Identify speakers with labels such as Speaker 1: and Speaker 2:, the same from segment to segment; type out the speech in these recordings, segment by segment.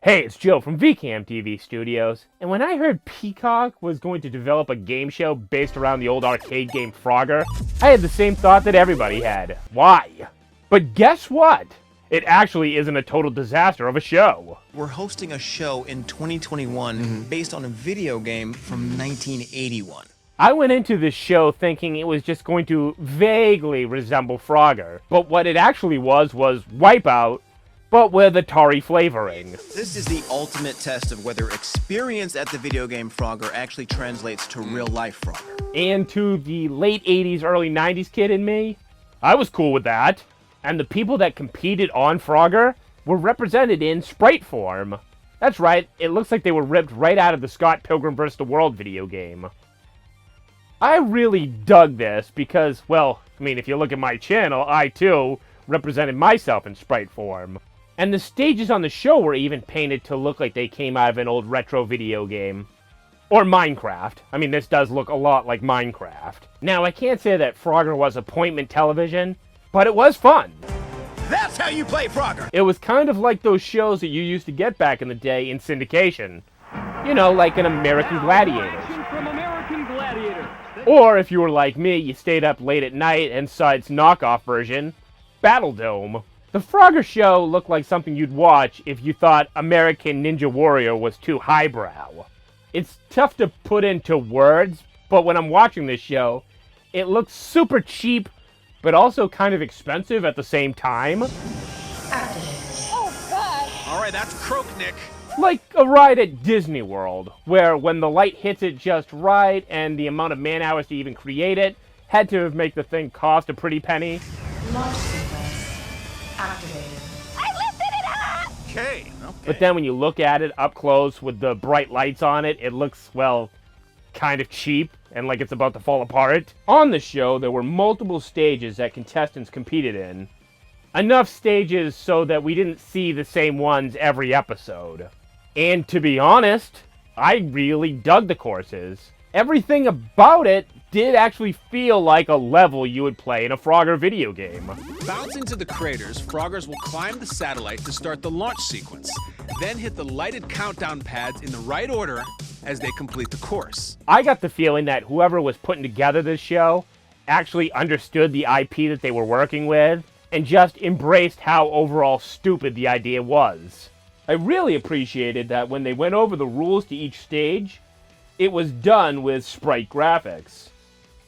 Speaker 1: Hey, it's Joe from VCam TV Studios, and when I heard Peacock was going to develop a game show based around the old arcade game Frogger, I had the same thought that everybody had. Why? But guess what? It actually isn't a total disaster of a show.
Speaker 2: We're hosting a show in 2021 based on a video game from 1981.
Speaker 1: I went into this show thinking it was just going to vaguely resemble Frogger, but what it actually was Wipeout, but with Atari flavoring.
Speaker 2: This is the ultimate test of whether experience at the video game Frogger actually translates to real-life Frogger.
Speaker 1: And to the late 80s, early 90s kid in me, I was cool with that. And the people that competed on Frogger were represented in sprite form. That's right, it looks like they were ripped right out of the Scott Pilgrim vs. the World video game. I really dug this because, well, I mean, if you look at my channel, I too represented myself in sprite form. And the stages on the show were even painted to look like they came out of an old retro video game. Or Minecraft. I mean, this does look a lot like Minecraft. Now, I can't say that Frogger was appointment television, but it was fun.
Speaker 2: That's how you play Frogger!
Speaker 1: It was kind of like those shows that you used to get back in the day in syndication. You know, like an American Gladiator.
Speaker 3: From American Gladiator.
Speaker 1: Or, if you were like me, you stayed up late at night and saw its knockoff version, Battle Dome. The Frogger show looked like something you'd watch if you thought American Ninja Warrior was too highbrow. It's tough to put into words, but when I'm watching this show, it looks super cheap, but also kind of expensive at the same time.
Speaker 4: Oh, God.
Speaker 2: All right, that's Croaknick.
Speaker 1: Like a ride at Disney World, where when the light hits it just right and the amount of man hours to even create it had to make the thing cost a pretty penny.
Speaker 4: Launch sequence activated.
Speaker 2: I lifted it up! Okay.
Speaker 1: But then when you look at it up close with the bright lights on it, it looks, well, kind of cheap and like it's about to fall apart. On the show, there were multiple stages that contestants competed in. Enough stages so that we didn't see the same ones every episode. And to be honest, I really dug the courses. Everything about it did actually feel like a level you would play in a Frogger video game.
Speaker 5: Bouncing to the craters, Froggers will climb the satellite to start the launch sequence, then hit the lighted countdown pads in the right order as they complete the course.
Speaker 1: I got the feeling that whoever was putting together this show actually understood the IP that they were working with and just embraced how overall stupid the idea was. I really appreciated that when they went over the rules to each stage, it was done with sprite graphics.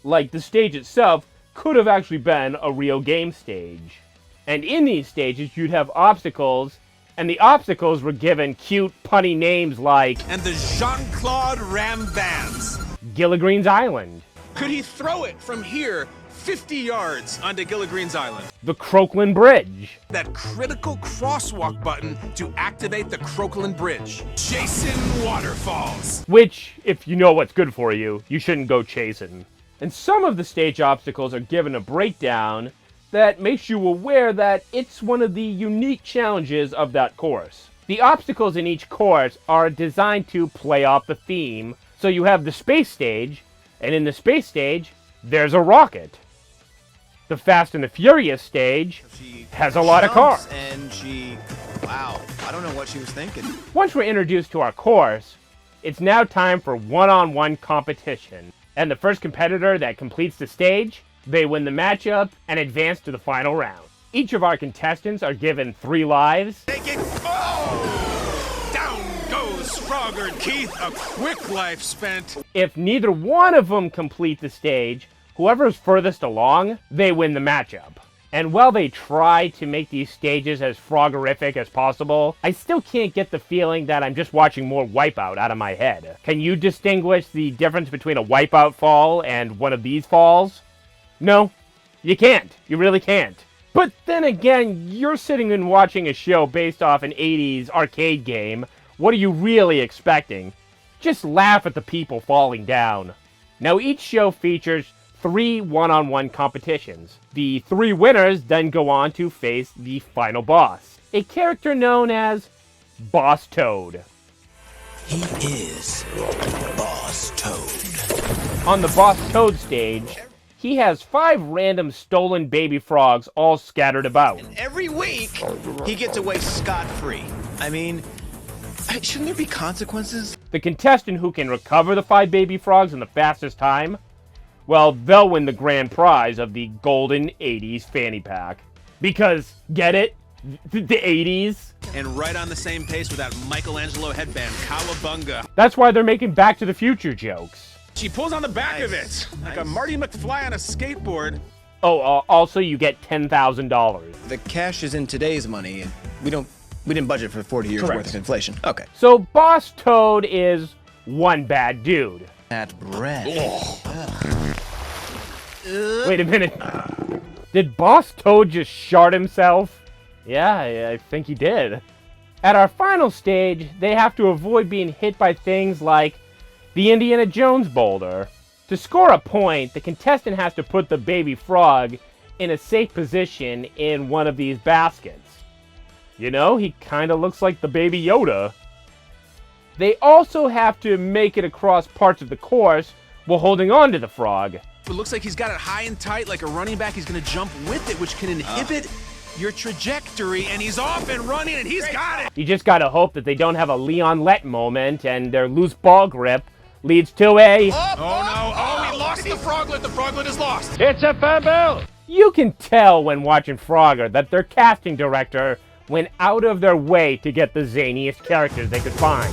Speaker 1: Like, the stage itself could have actually been a real game stage. And in these stages, you'd have obstacles, and the obstacles were given cute, punny names like...
Speaker 5: And the Jean-Claude Rambands.
Speaker 1: Gilligreen's Island.
Speaker 5: Could he throw it from here 50 yards onto Gilligreen's Island?
Speaker 1: The Croakland Bridge.
Speaker 5: That critical crosswalk button to activate the Croakland Bridge. Chasing waterfalls.
Speaker 1: Which, if you know what's good for you, you shouldn't go chasing. And some of the stage obstacles are given a breakdown that makes you aware that it's one of the unique challenges of that course. The obstacles in each course are designed to play off the theme, so you have the space stage, and in the space stage, there's a rocket. The Fast and the Furious stage has a lot of cars.
Speaker 2: And wow, I don't know what she was thinking.
Speaker 1: Once we're introduced to our course, it's now time for one-on-one competition. And the first competitor that completes the stage, they win the matchup and advance to the final round. Each of our contestants are given 3 lives.
Speaker 5: Take it! Oh! Down goes Frogger and Keith, a quick life spent.
Speaker 1: If neither one of them complete the stage, whoever's furthest along, they win the matchup. And while they try to make these stages as Froggerific as possible, I still can't get the feeling that I'm just watching more Wipeout out of my head. Can you distinguish the difference between a Wipeout fall and one of these falls? No, you can't. You really can't. But then again, you're sitting and watching a show based off an 80s arcade game. What are you really expecting? Just laugh at the people falling down. Now, each show features 3 one-on-one competitions. The 3 winners then go on to face the final boss, a character known as Boss Toad.
Speaker 6: He is Boss Toad.
Speaker 1: On the Boss Toad stage, he has 5 random stolen baby frogs all scattered about.
Speaker 2: Every week, he gets away scot-free. I mean, Shouldn't there be consequences?
Speaker 1: The contestant who can recover the 5 baby frogs in the fastest time, well, they'll win the grand prize of the Golden 80s Fanny Pack. Because, get it? The 80s?
Speaker 5: And right on the same pace with that Michelangelo headband, Cowabunga.
Speaker 1: That's why they're making Back to the Future jokes.
Speaker 5: She pulls on the back of it, like a Marty McFly on a skateboard.
Speaker 1: Oh, also you get $10,000.
Speaker 2: The cash is in today's money, and we didn't budget for 40 years worth of inflation. Okay.
Speaker 1: So Boss Toad is one bad dude.
Speaker 2: That bread.
Speaker 1: Wait a minute. Did Boss Toad just shart himself? Yeah, I think he did. At our final stage, they have to avoid being hit by things like the Indiana Jones boulder. To score a point, the contestant has to put the baby frog in a safe position in one of these baskets. You know, he kinda looks like the Baby Yoda. They also have to make it across parts of the course while holding on to the frog.
Speaker 5: It looks like he's got it high and tight, like a running back. He's going to jump with it, which can inhibit your trajectory. And he's off and running, and he's got it.
Speaker 1: You just gotta hope that they don't have a Leon Lett moment and their loose ball grip leads to a...
Speaker 5: Oh, no. Oh, he lost the froglet. The froglet is lost.
Speaker 3: It's a fumble.
Speaker 1: You can tell when watching Frogger that their casting director went out of their way to get the zaniest characters they could find.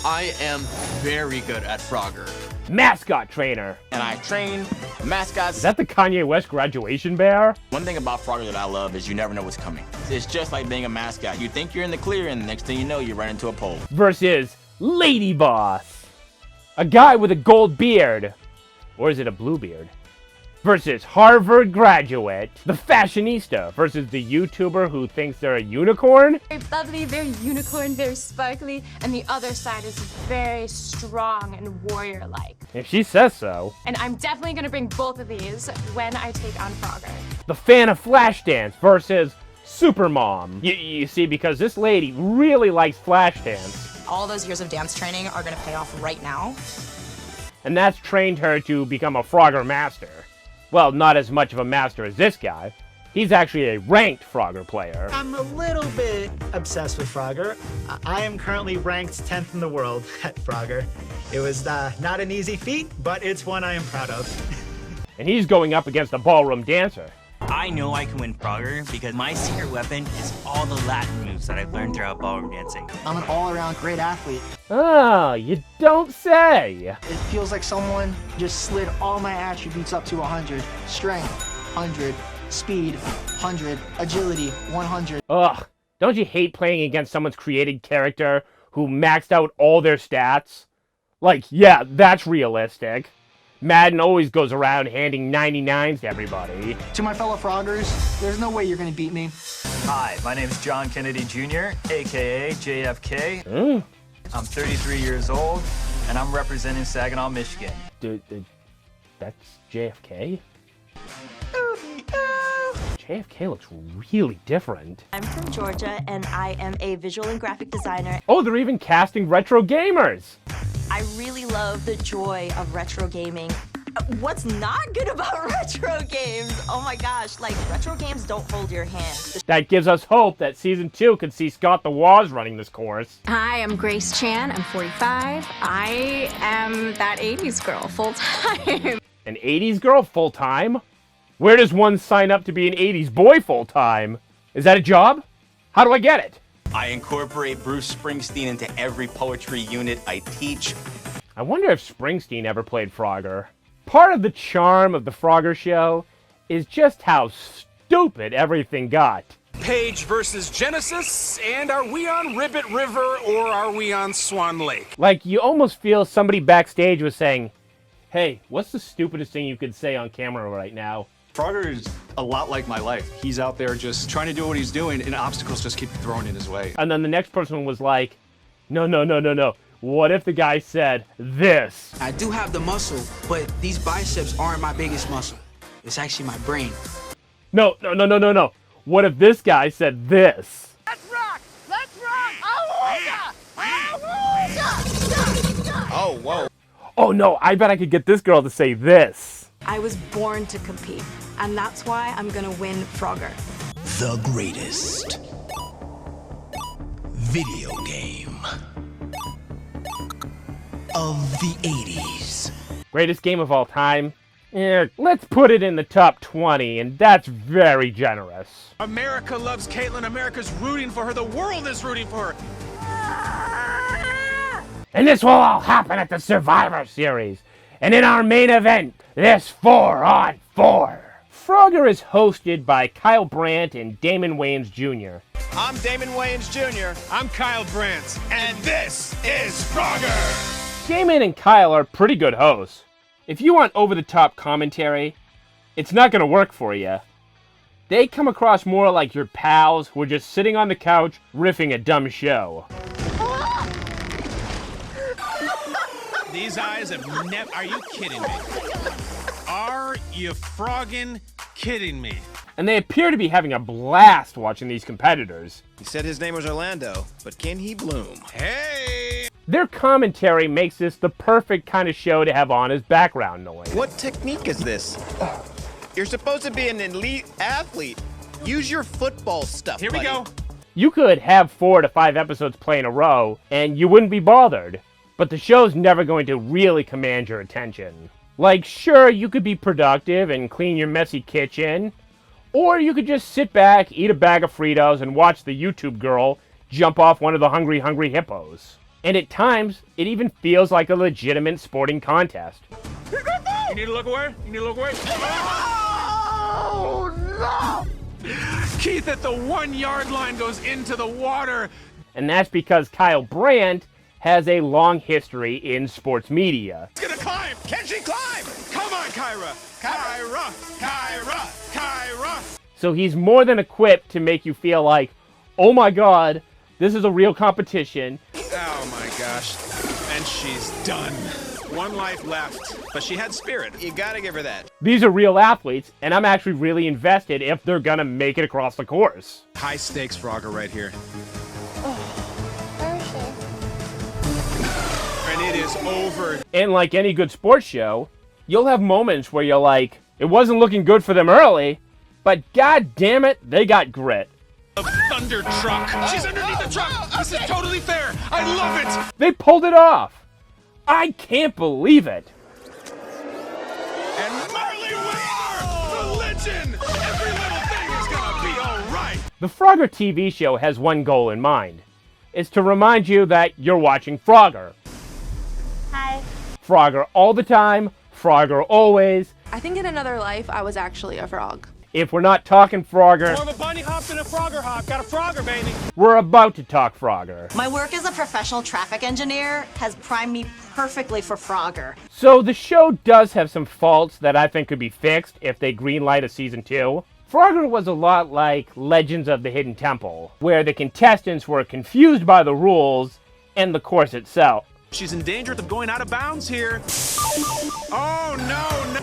Speaker 7: I am very good at Frogger.
Speaker 1: Mascot trainer.
Speaker 7: And I train mascots.
Speaker 1: Is that the Kanye West graduation bear?
Speaker 7: One thing about Frogger that I love is you never know what's coming. It's just like being a mascot. You think you're in the clear, and the next thing you know, you run into a pole.
Speaker 1: Versus Lady Boss. A guy with a gold beard. Or is it a blue beard? Versus Harvard graduate, the fashionista, versus the YouTuber who thinks they're a unicorn.
Speaker 8: Very bubbly, very unicorn, very sparkly, and the other side is very strong and warrior-like.
Speaker 1: If she says so.
Speaker 8: And I'm definitely gonna bring both of these when I take on Frogger.
Speaker 1: The fan of Flashdance versus Supermom. You see, because this lady really likes Flashdance.
Speaker 9: All those years of dance training are gonna pay off right now.
Speaker 1: And that's trained her to become a Frogger master. Well, not as much of a master as this guy. He's actually a ranked Frogger player.
Speaker 10: I'm a little bit obsessed with Frogger. I am currently ranked 10th in the world at Frogger. It was not an easy feat, but it's one I am proud of.
Speaker 1: And he's going up against a ballroom dancer.
Speaker 11: I know I can win Frogger because my secret weapon is all the Latin moves that I've learned throughout ballroom dancing.
Speaker 12: I'm an all-around great athlete.
Speaker 1: Oh, you don't say.
Speaker 12: It feels like someone just slid all my attributes up to 100. Strength, 100. Speed, 100. Agility, 100.
Speaker 1: Ugh, don't you hate playing against someone's created character who maxed out all their stats? Like, yeah, that's realistic. Madden always goes around handing 99s to everybody.
Speaker 12: To my fellow Froggers, there's no way you're gonna beat me.
Speaker 13: Hi, my name is John Kennedy Jr., aka JFK. I'm 33 years old, and I'm representing Saginaw, Michigan.
Speaker 1: That's JFK? JFK looks really different.
Speaker 14: I'm from Georgia, and I am a visual and graphic designer.
Speaker 1: Oh, they're even casting retro gamers.
Speaker 14: I really love the joy of retro gaming. What's not good about retro games? Oh my gosh, like, retro games don't hold your hand.
Speaker 1: That gives us hope that Season 2 could see Scott the Woz running this course.
Speaker 15: Hi, I'm Grace Chan. I'm 45. I am that 80s girl full-time.
Speaker 1: An 80s girl full-time? Where does one sign up to be an 80s boy full-time? Is that a job? How do I get it?
Speaker 7: I incorporate Bruce Springsteen into every poetry unit I teach.
Speaker 1: I wonder if Springsteen ever played Frogger. Part of the charm of the Frogger show is just how stupid everything got.
Speaker 5: Page versus Genesis, and are we on Ribbit River or are we on Swan Lake?
Speaker 1: Like, you almost feel somebody backstage was saying, hey, what's the stupidest thing you could say on camera right now?
Speaker 16: Frogger is a lot like my life. He's out there just trying to do what he's doing, and obstacles just keep thrown in his way.
Speaker 1: And then the next person was like, no. What if the guy said this?
Speaker 17: I do have the muscle, but these biceps aren't my biggest muscle. It's actually my brain.
Speaker 1: No. What if this guy said this?
Speaker 3: Let's rock! Let's rock!
Speaker 7: Oh, whoa.
Speaker 1: Oh no, I bet I could get this girl to say this.
Speaker 8: I was born to compete, and that's why I'm gonna win Frogger.
Speaker 6: The greatest video game. of the 80s.
Speaker 1: Greatest game of all time? Let's put it in the top 20, and that's very generous.
Speaker 5: America loves Caitlyn. America's rooting for her. The world is rooting for her.
Speaker 1: And this will all happen at the Survivor Series. And in our main event, this 4-on-4. Frogger is hosted by Kyle Brandt and Damon Wayans Jr.
Speaker 2: I'm Damon Wayans Jr.
Speaker 5: I'm Kyle Brandt. And this is Frogger.
Speaker 1: Damon and Kyle are pretty good hosts. If you want over-the-top commentary, it's not going to work for you. They come across more like your pals who are just sitting on the couch riffing a dumb show.
Speaker 5: These eyes have never... Are you kidding me? Are you frogging kidding me?
Speaker 1: And they appear to be having a blast watching these competitors.
Speaker 2: He said his name was Orlando, but can he bloom?
Speaker 5: Hey!
Speaker 1: Their commentary makes this the perfect kind of show to have on as background noise.
Speaker 2: What technique is this? You're supposed to be an elite athlete. Use your football stuff,
Speaker 5: Here we go.
Speaker 1: You could have 4 to 5 episodes play in a row, and you wouldn't be bothered. But the show's never going to really command your attention. Like, sure, you could be productive and clean your messy kitchen, or you could just sit back, eat a bag of Fritos, and watch the YouTube girl jump off one of the hungry hippos. And at times, it even feels like a legitimate sporting contest.
Speaker 5: You need to look away? You need to look away?
Speaker 3: Oh, no!
Speaker 5: Keith at the 1-yard line goes into the water.
Speaker 1: And that's because Kyle Brandt has a long history in sports media.
Speaker 5: It's gonna climb! Can she climb? Come on, Kyra! Kyra! Kyra! Kyra!
Speaker 1: So he's more than equipped to make you feel like, oh my god, this is a real competition.
Speaker 5: Oh my gosh. And she's done. 1 life left, but she had spirit.
Speaker 2: You gotta give her that.
Speaker 1: These are real athletes, and I'm actually really invested if they're gonna make it across the course.
Speaker 5: High stakes Frogger right here. And it is over.
Speaker 1: And like any good sports show, you'll have moments where you're like, it wasn't looking good for them early, but god damn it, they got grit.
Speaker 5: A thunder truck. She's underneath the truck. This is totally fair. I love it.
Speaker 1: They pulled it off. I can't believe it.
Speaker 5: And Marley Weaver, the legend. Every little thing is gonna be all right.
Speaker 1: The Frogger TV show has one goal in mind. It's to remind you that you're watching Frogger.
Speaker 8: Hi.
Speaker 1: Frogger all the time, Frogger always.
Speaker 8: I think in another life, I was actually a frog.
Speaker 1: If we're not talking Frogger,
Speaker 3: More of a bunny hop than a Frogger hop. Got a Frogger, baby.
Speaker 1: we're about to talk Frogger.
Speaker 14: My work as a professional traffic engineer has primed me perfectly for Frogger.
Speaker 1: So the show does have some faults that I think could be fixed if they greenlight a season 2. Frogger was a lot like Legends of the Hidden Temple, where the contestants were confused by the rules and the course itself.
Speaker 5: She's in danger of going out of bounds here. Oh, no.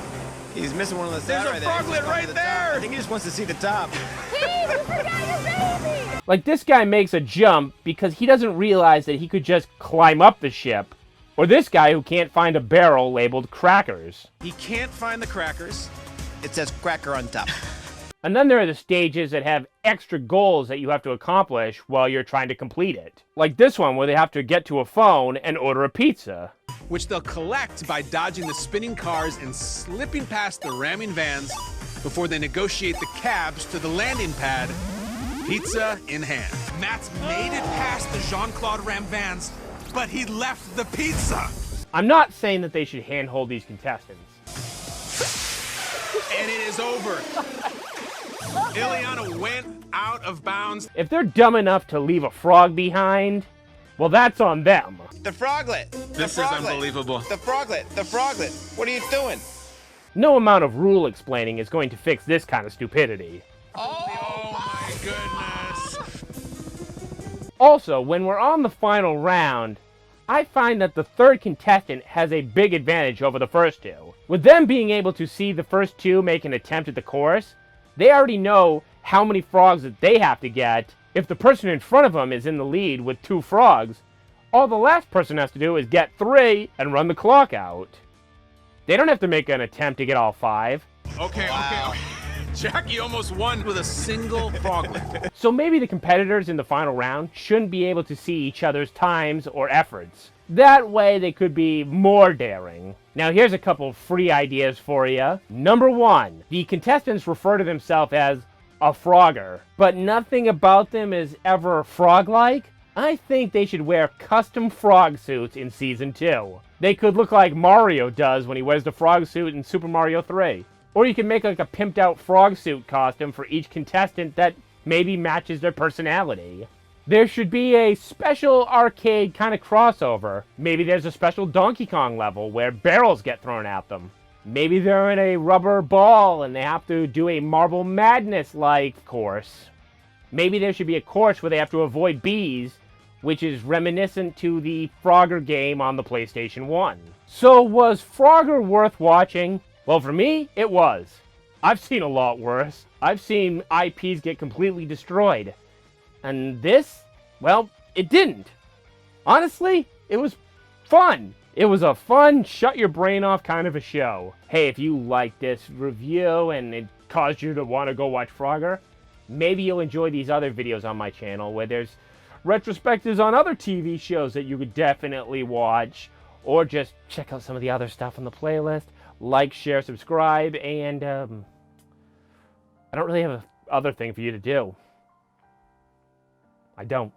Speaker 2: He's missing one of the
Speaker 5: There's a froglet right there.
Speaker 2: I think he just wants to see the top.
Speaker 8: Steve, you forgot your baby!
Speaker 1: Like, this guy makes a jump because he doesn't realize that he could just climb up the ship. Or this guy who can't find a barrel labeled crackers.
Speaker 5: He can't find the crackers.
Speaker 2: It says cracker on top.
Speaker 1: And then there are the stages that have extra goals that you have to accomplish while you're trying to complete it. Like this one where they have to get to a phone and order a pizza.
Speaker 5: Which they'll collect by dodging the spinning cars and slipping past the ramming vans before they negotiate the cabs to the landing pad, pizza in hand. Matt's made it past the Jean-Claude Ram vans, but he left the pizza.
Speaker 1: I'm not saying that they should handhold these contestants.
Speaker 5: And it is over. Ileana went out of bounds.
Speaker 1: If they're dumb enough to leave a frog behind, well, that's on them.
Speaker 2: The froglet.
Speaker 5: This is unbelievable.
Speaker 2: The froglet. The froglet. What are you doing?
Speaker 1: No amount of rule explaining is going to fix this kind of stupidity.
Speaker 5: Oh my goodness.
Speaker 1: Also, when we're on the final round, I find that the third contestant has a big advantage over the first two. With them being able to see the first two make an attempt at the course, they already know how many frogs that they have to get. If the person in front of them is in the lead with 2 frogs, all the last person has to do is get 3 and run the clock out. They don't have to make an attempt to get all 5.
Speaker 5: Okay. Jackie almost won with a single frog leap.
Speaker 1: So maybe the competitors in the final round shouldn't be able to see each other's times or efforts. That way they could be more daring. Now here's a couple free ideas for you. Number 1, the contestants refer to themselves as a frogger, but nothing about them is ever frog-like. I think they should wear custom frog suits in Season 2. They could look like Mario does when he wears the frog suit in Super Mario 3. Or you can make like a pimped out frog suit costume for each contestant that maybe matches their personality. There should be a special arcade kind of crossover. Maybe there's a special Donkey Kong level where barrels get thrown at them. Maybe they're in a rubber ball and they have to do a Marble Madness-like course. Maybe there should be a course where they have to avoid bees, which is reminiscent to the Frogger game on the PlayStation 1. So was Frogger worth watching? Well, for me, it was. I've seen a lot worse. I've seen IPs get completely destroyed. And this, well, it didn't. Honestly, it was fun. It was a fun, shut your brain off kind of a show. Hey, if you like this review and it caused you to want to go watch Frogger, maybe you'll enjoy these other videos on my channel where there's retrospectives on other TV shows that you could definitely watch, or just check out some of the other stuff on the playlist. Like, share, subscribe, and I don't really have a other thing for you to do. I don't.